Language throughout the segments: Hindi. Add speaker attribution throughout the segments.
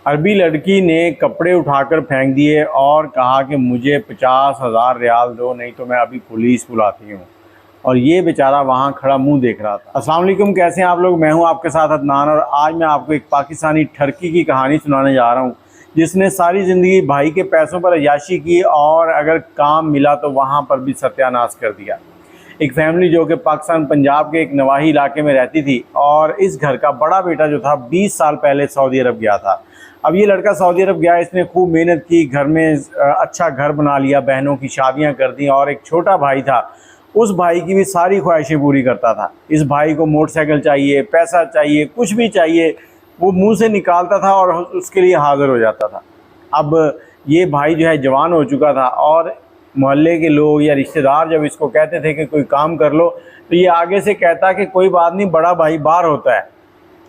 Speaker 1: अरबी लड़की ने कपड़े उठाकर फेंक दिए और कहा कि मुझे 50,000 रियाल दो, नहीं तो मैं अभी पुलिस बुलाती हूँ। और ये बेचारा वहाँ खड़ा मुंह देख रहा था। अस्सलाम वालेकुम, कैसे हैं आप लोग। मैं हूँ आपके साथ अदनान और आज मैं आपको एक पाकिस्तानी ठरकी की कहानी सुनाने जा रहा हूँ जिसने सारी ज़िंदगी भाई के पैसों पर अय्याशी की और अगर काम मिला तो वहाँ पर भी सत्यानाश कर दिया। एक फैमिली जो कि पाकिस्तान पंजाब के एक नवाही इलाके में रहती थी और इस घर का बड़ा बेटा जो था 20 साल पहले सऊदी अरब गया था। अब ये लड़का सऊदी अरब गया, इसने खूब मेहनत की, घर में अच्छा घर बना लिया, बहनों की शादियां कर दी और एक छोटा भाई था, उस भाई की भी सारी ख्वाहिशें पूरी करता था। इस भाई को मोटरसाइकिल चाहिए, पैसा चाहिए, कुछ भी चाहिए, वो मुंह से निकालता था और उसके लिए हाजिर हो जाता था। अब ये भाई जो है जवान हो चुका था और मोहल्ले के लोग या रिश्तेदार जब इसको कहते थे कि कोई काम कर लो तो ये आगे से कहता कि कोई बात नहीं, बड़ा भाई बाहर होता है,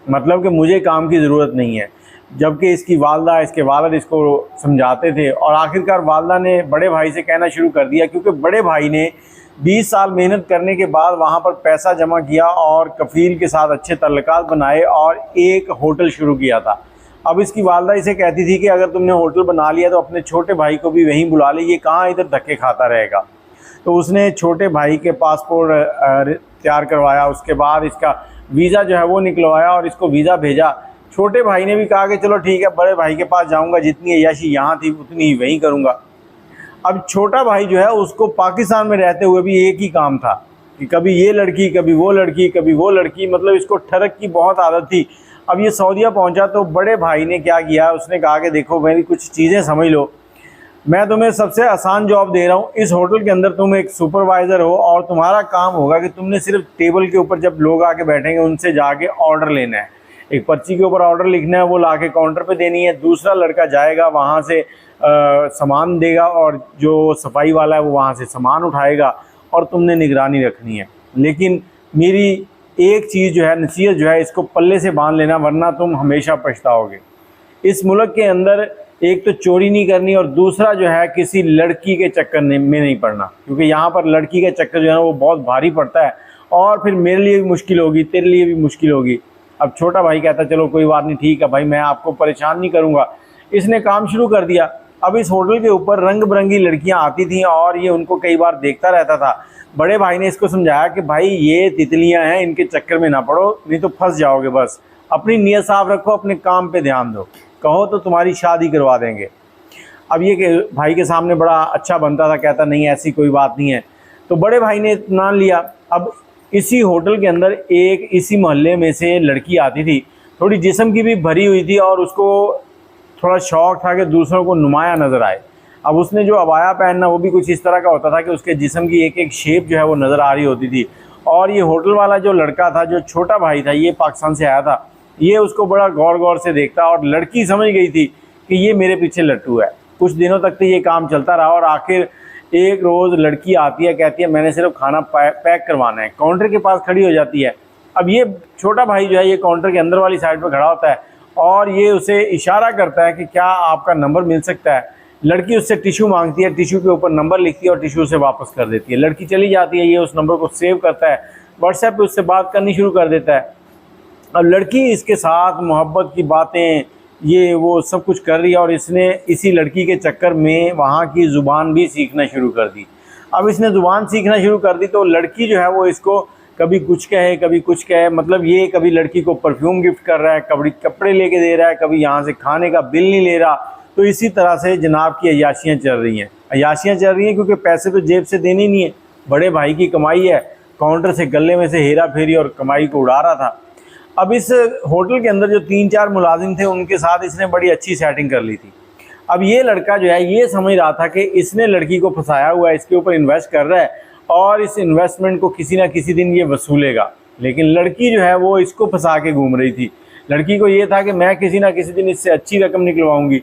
Speaker 1: मतलब कि मुझे काम की ज़रूरत नहीं है। जबकि इसकी वालदा, इसके वालिद इसको समझाते थे और आखिरकार वालदा ने बड़े भाई से कहना शुरू कर दिया, क्योंकि बड़े भाई ने 20 साल मेहनत करने के बाद वहाँ पर पैसा जमा किया और कफ़ील के साथ अच्छे तल्लुकात बनाए और एक होटल शुरू किया था। अब इसकी वालदा इसे कहती थी कि अगर तुमने होटल बना लिया तो अपने छोटे भाई को भी वहीं बुला ले, ये कहाँ इधर धक्के खाता रहेगा। तो उसने छोटे भाई के पासपोर्ट तैयार करवाया, उसके बाद इसका वीज़ा जो है वो निकलवाया और इसको वीज़ा भेजा। छोटे भाई ने भी कहा कि चलो ठीक है, बड़े भाई के पास जाऊंगा, जितनी अय्याशी यहाँ थी उतनी ही वहीं करूँगा। अब छोटा भाई जो है उसको पाकिस्तान में रहते हुए भी एक ही काम था कि कभी ये लड़की, कभी वो लड़की, कभी वो लड़की, मतलब इसको ठरक की बहुत आदत थी। अब ये सऊदीया पहुंचा तो बड़े भाई ने क्या किया, उसने कहा कि देखो मेरी कुछ चीज़ें समझ लो, मैं तुम्हें सबसे आसान जॉब दे रहा हूँ। इस होटल के अंदर तुम एक सुपरवाइज़र हो और तुम्हारा काम होगा कि तुमने सिर्फ टेबल के ऊपर जब लोग आके बैठेंगे उनसे जाके ऑर्डर लेना है, एक पर्ची के ऊपर ऑर्डर लिखना है, वो लाके काउंटर पे देनी है। दूसरा लड़का जाएगा वहाँ से सामान देगा और जो सफाई वाला है वो वहाँ से सामान उठाएगा और तुमने निगरानी रखनी है। लेकिन मेरी एक चीज़ जो है, नसीहत जो है, इसको पल्ले से बांध लेना वरना तुम हमेशा पछताओगे। इस मुल्क के अंदर एक तो चोरी नहीं करनी और दूसरा जो है किसी लड़की के चक्कर में नहीं पड़ना, क्योंकि यहाँ पर लड़की का चक्कर जो है वो बहुत भारी पड़ता है और फिर मेरे लिए भी मुश्किल होगी, तेरे लिए भी मुश्किल होगी। अब छोटा भाई कहता चलो कोई बात नहीं, ठीक है भाई, मैं आपको परेशान नहीं करूँगा। इसने काम शुरू कर दिया। अब इस होटल के ऊपर रंग बिरंगी लड़कियाँ आती थीं और ये उनको कई बार देखता रहता था। बड़े भाई ने इसको समझाया कि भाई ये तितलियाँ हैं, इनके चक्कर में ना पड़ो, नहीं तो फंस जाओगे। बस अपनी नीयत साफ रखो, अपने काम पे ध्यान दो, कहो तो तुम्हारी शादी करवा देंगे। अब ये भाई के सामने बड़ा अच्छा बनता था, कहता नहीं ऐसी कोई बात नहीं है। तो बड़े भाई ने मान लिया। अब इसी होटल के अंदर एक इसी मोहल्ले में से लड़की आती थी, थोड़ी जिस्म की भी भरी हुई थी और उसको थोड़ा शौक़ था कि दूसरों को नुमाया नज़र आए। अब उसने जो अबाया पहनना वो भी कुछ इस तरह का होता था कि उसके जिस्म की एक एक शेप जो है वो नज़र आ रही होती थी। और ये होटल वाला जो लड़का था, जो छोटा भाई था, ये पाकिस्तान से आया था, ये उसको बड़ा गौर गौर से देखता और लड़की समझ गई थी कि ये मेरे पीछे लट्टू है। कुछ दिनों तक तो ये काम चलता रहा और आखिर एक रोज़ लड़की आती है, कहती है मैंने सिर्फ खाना पैक करवाना है, काउंटर के पास खड़ी हो जाती है। अब ये छोटा भाई जो है ये काउंटर के अंदर वाली साइड पर खड़ा होता है और ये उसे इशारा करता है कि क्या आपका नंबर मिल सकता है। लड़की उससे टिशू मांगती है, टिशू के ऊपर नंबर लिखती है और टिशू से वापस कर देती है। लड़की चली जाती है, ये उस नंबर को सेव करता है, व्हाट्सएप पे उससे बात करनी शुरू कर देता है। अब लड़की इसके साथ मोहब्बत की बातें ये वो सब कुछ कर रही है और इसने इसी लड़की के चक्कर में वहाँ की ज़ुबान भी सीखना शुरू कर दी। अब इसने ज़ुबान सीखना शुरू कर दी तो लड़की जो है वो इसको कभी कुछ कहे, कभी कुछ कहे, मतलब ये कभी लड़की को परफ्यूम गिफ्ट कर रहा है, कभी कपड़े लेके दे रहा है, कभी यहाँ से खाने का बिल नहीं ले रहा। तो इसी तरह से जनाब की अय्याशियाँ चल रही हैं। अय्याशियाँ चल रही हैं क्योंकि पैसे तो जेब से देने नहीं है, बड़े भाई की कमाई है, काउंटर से गले में से हेरा फेरी और कमाई को उड़ा रहा था। अब इस होटल के अंदर जो 3-4 मुलाजिम थे उनके साथ इसने बड़ी अच्छी सेटिंग कर ली थी। अब ये लड़का जो है ये समझ रहा था कि इसने लड़की को फंसाया हुआ है, इसके ऊपर इन्वेस्ट कर रहा है और इस इन्वेस्टमेंट को किसी ना किसी दिन ये वसूलेगा। लेकिन लड़की जो है वो इसको फंसा के घूम रही थी। लड़की को ये था कि मैं किसी ना किसी दिन इससे अच्छी रकम निकलवाऊंगी।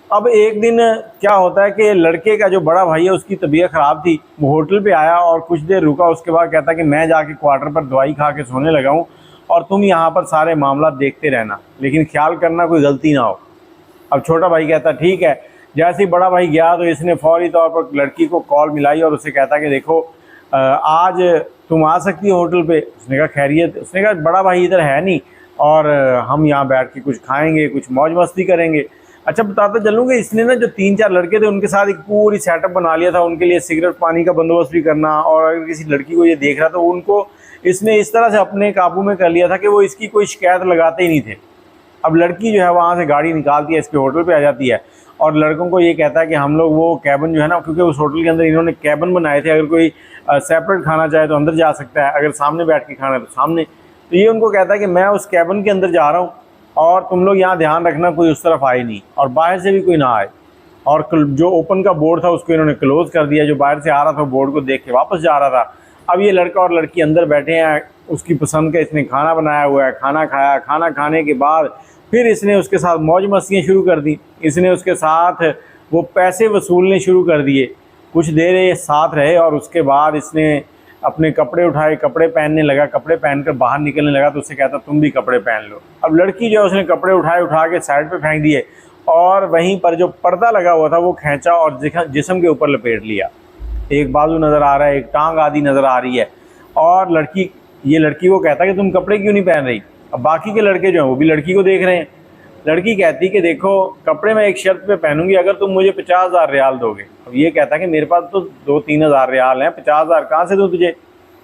Speaker 1: अब एक दिन क्या होता है कि लड़के का जो बड़ा भाई है उसकी तबीयत ख़राब थी, वो होटल पे आया और कुछ देर रुका, उसके बाद कहता कि मैं जाके क्वार्टर पर दवाई खा के सोने लगा हूँ और तुम यहाँ पर सारे मामला देखते रहना, लेकिन ख्याल करना कोई गलती ना हो। अब छोटा भाई कहता ठीक है। जैसे ही बड़ा भाई गया तो इसने फौरी तौर पर लड़की को कॉल मिलाई और उसे कहता कि देखो आज तुम आ सकती हो होटल पे। उसने कहा खैरियत। उसने कहा बड़ा भाई इधर है नहीं, और हम यहाँ बैठ के कुछ खाएंगे, कुछ मौज मस्ती करेंगे। अच्छा बताता चलूँ कि इसने ना जो 3-4 लड़के थे उनके साथ एक पूरी सेटअप बना लिया था, उनके लिए सिगरेट पानी का बंदोबस्त भी करना, और अगर किसी लड़की को ये देख रहा तो उनको इसने इस तरह से अपने काबू में कर लिया था कि वो इसकी कोई शिकायत लगाते ही नहीं थे। अब लड़की जो है वहाँ से गाड़ी निकालती है, इसके होटल पे आ जाती है और लड़कों को ये कहता है कि हम लोग वो कैबिन जो है ना, क्योंकि उस होटल के अंदर इन्होंने कैबिन बनाए थे, अगर कोई सेपरेट खाना चाहे तो अंदर जा सकता है, अगर सामने बैठ के खाना है तो सामने। तो ये उनको कहता है कि मैं उस कैबिन के अंदर जा रहा हूँ और तुम लोग यहाँ ध्यान रखना कोई उस तरफ आए नहीं और बाहर से भी कोई ना आए। और जो ओपन का बोर्ड था उसको इन्होंने क्लोज़ कर दिया, जो बाहर से आ रहा था बोर्ड को देख के वापस जा रहा था। अब ये लड़का और लड़की अंदर बैठे हैं, उसकी पसंद का इसने खाना बनाया हुआ है, खाना खाया, खाना खाने के बाद फिर इसने उसके साथ मौज मस्तियाँ शुरू कर दी। इसने उसके साथ वो पैसे वसूलने शुरू कर दिए। कुछ देर ये साथ रहे और उसके बाद इसने अपने कपड़े उठाए, कपड़े पहनने लगा, कपड़े पहनकर बाहर निकलने लगा तो उससे कहता तुम भी कपड़े पहन लो। अब लड़की जो है उसने कपड़े उठा के साइड पे फेंक दिए और वहीं पर जो पर्दा लगा हुआ था वो खींचा और जिस्म के ऊपर लपेट लिया। एक बाजू नज़र आ रहा है, एक टांग आदि नज़र आ रही है। और लड़की को कहता कि तुम कपड़े क्यों नहीं पहन रही। अब बाकी के लड़के जो हैं वो भी लड़की को देख रहे हैं। लड़की कहती कि देखो कपड़े मैं एक शर्त पे पहनूंगी, अगर तुम मुझे 50,000 रियाल दोगे। अब ये कहता कि मेरे पास तो 2-3 हज़ार रियाल हैं, 50,000 कहाँ से दूँ तुझे,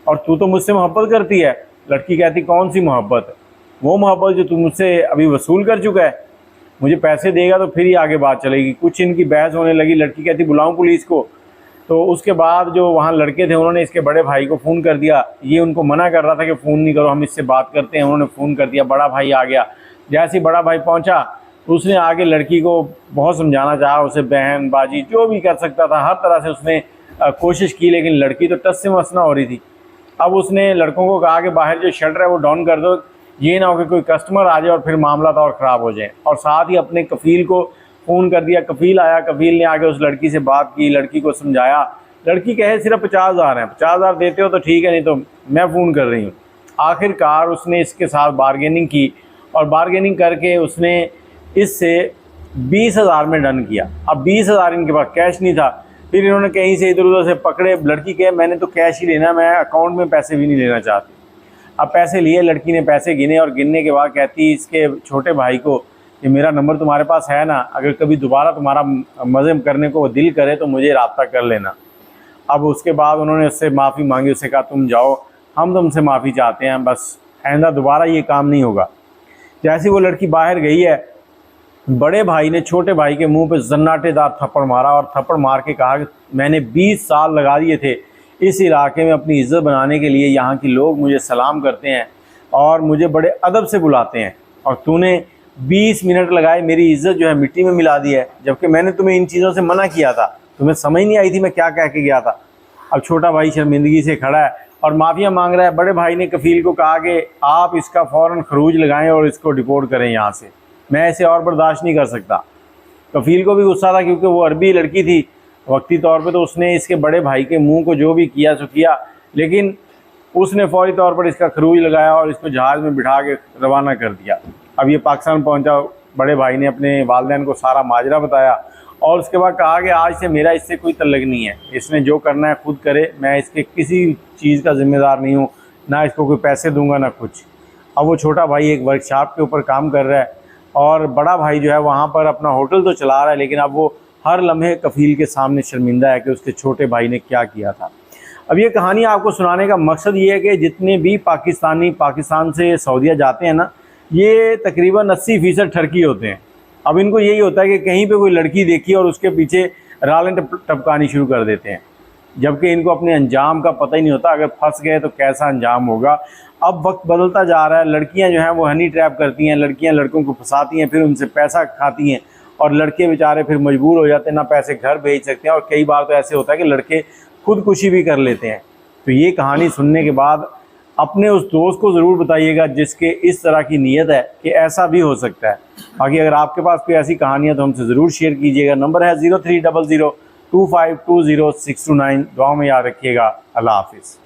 Speaker 1: और तू तो मुझसे मोहब्बत करती है। लड़की कहती कौन सी मोहब्बत, वो मोहब्बत जो तू मुझसे अभी वसूल कर चुका है, मुझे पैसे देगा तो फिर ही आगे बात चलेगी। कुछ इनकी बहस होने लगी। लड़की कहती बुलाऊँ पुलिस को। तो उसके बाद जो वहाँ लड़के थे उन्होंने इसके बड़े भाई को फ़ोन कर दिया। ये उनको मना कर रहा था कि फ़ोन नहीं करो, हम इससे बात करते हैं। उन्होंने फ़ोन कर दिया, बड़ा भाई आ गया। जैसे ही बड़ा भाई पहुँचा तो उसने आगे लड़की को बहुत समझाना चाहा, उसे बहन बाजी जो भी कर सकता था हर तरह से उसने कोशिश की, लेकिन लड़की तो टस से मस ना हो रही थी। अब उसने लड़कों को कहा कि बाहर जो शटर है वो डाउन कर दो, ये ना हो कि कोई कस्टमर आ जाए और फिर मामला और ख़राब हो जाए। और साथ ही अपने कफ़ील को फ़ोन कर दिया। कफ़ील आया, कफ़ील ने आके उस लड़की से बात की, लड़की को समझाया। लड़की कहे सिर्फ 50,000 हैं, 50,000 देते हो तो ठीक है, नहीं तो मैं फ़ोन कर रही हूँ। आखिरकार उसने इसके साथ बारगेनिंग की और बारगेनिंग करके उसने इससे 20,000 में डन किया। अब 20,000 इनके पास कैश नहीं था। फिर इन्होंने कहीं से इधर उधर से पकड़े। लड़की कहे मैंने तो कैश ही लेना, मैं अकाउंट में पैसे भी नहीं लेना चाहती। अब पैसे लिए, लड़की ने पैसे गिने और गिनने के बाद कहती इसके छोटे भाई को कि मेरा नंबर तुम्हारे पास है ना, अगर कभी दोबारा तुम्हारा मज़े करने को दिल करे तो मुझे रब्ता कर लेना। अब उसके बाद उन्होंने उससे माफ़ी मांगी। उससे कहा तुम जाओ, हम तुमसे माफ़ी चाहते हैं, बस आइंदा दोबारा ये काम नहीं होगा। जैसे वो लड़की बाहर गई है, बड़े भाई ने छोटे भाई के मुंह पे जन्नाटेदार थप्पड़ मारा और थप्पड़ मार के कहा कि मैंने 20 साल लगा दिए थे इस इलाके में अपनी इज़्ज़त बनाने के लिए। यहाँ के लोग मुझे सलाम करते हैं और मुझे बड़े अदब से बुलाते हैं, और तूने 20 मिनट लगाए मेरी इज़्ज़त जो है मिट्टी में मिला दी है, जबकि मैंने तुम्हें इन चीज़ों से मना किया था। तुम्हें समझ नहीं आई थी मैं क्या कह के गया था। अब छोटा भाई शर्मिंदगी से खड़ा है और माफ़िया मांग रहा है। बड़े भाई ने कफ़ील को कहा कि आप इसका फ़ौरन खरूज लगाएं और इसको डिपोर्ट करें यहाँ से, मैं इसे और बर्दाश्त नहीं कर सकता। कफ़ील को भी गुस्सा था क्योंकि वो अरबी लड़की थी वक्ती तौर पे, तो उसने इसके बड़े भाई के मुंह को जो भी किया सो किया, लेकिन उसने फौरी तौर पर इसका खरूज लगाया और इसको जहाज़ में बिठा के रवाना कर दिया। अब ये पाकिस्तान पहुंचा। बड़े भाई ने अपने वालिदैन को सारा माजरा बताया और उसके बाद कहा कि आज से मेरा इससे कोई तल्लुक़ नहीं है, इसने जो करना है खुद करे, मैं इसके किसी चीज़ का ज़िम्मेदार नहीं हूँ, ना इसको कोई पैसे दूँगा ना कुछ। अब वो छोटा भाई एक वर्कशॉप के ऊपर काम कर रहा है और बड़ा भाई जो है वहाँ पर अपना होटल तो चला रहा है, लेकिन अब वो हर लम्हे कफ़ील के सामने शर्मिंदा है कि उसके छोटे भाई ने क्या किया था। अब ये कहानी आपको सुनाने का मकसद ये है कि जितने भी पाकिस्तानी पाकिस्तान से सऊदीया जाते हैं ना, ये तकरीबन 80% ठरकी होते हैं। अब इनको यही होता है कि कहीं पे कोई लड़की देखी और उसके पीछे रालें टपकानी शुरू कर देते हैं, जबकि इनको अपने अंजाम का पता ही नहीं होता। अगर फंस गए तो कैसा अंजाम होगा। अब वक्त बदलता जा रहा है। लड़कियां जो हैं वो हनी ट्रैप करती हैं, लड़कियां लड़कों को फंसाती हैं, फिर उनसे पैसा खाती हैं और लड़के बेचारे फिर मजबूर हो जाते हैं, ना पैसे घर भेज सकते हैं और कई बार तो ऐसे होता है कि लड़के खुदकुशी भी कर लेते हैं। तो ये कहानी सुनने के बाद अपने उस दोस्त को ज़रूर बताइएगा जिसके इस तरह की नीयत है कि ऐसा भी हो सकता है। बाकी अगर आपके पास कोई ऐसी कहानियाँ तो हमसे ज़रूर शेयर कीजिएगा। नंबर है 03002520 629। दुआ में याद रखिएगा। अल्लाह हाफिज़।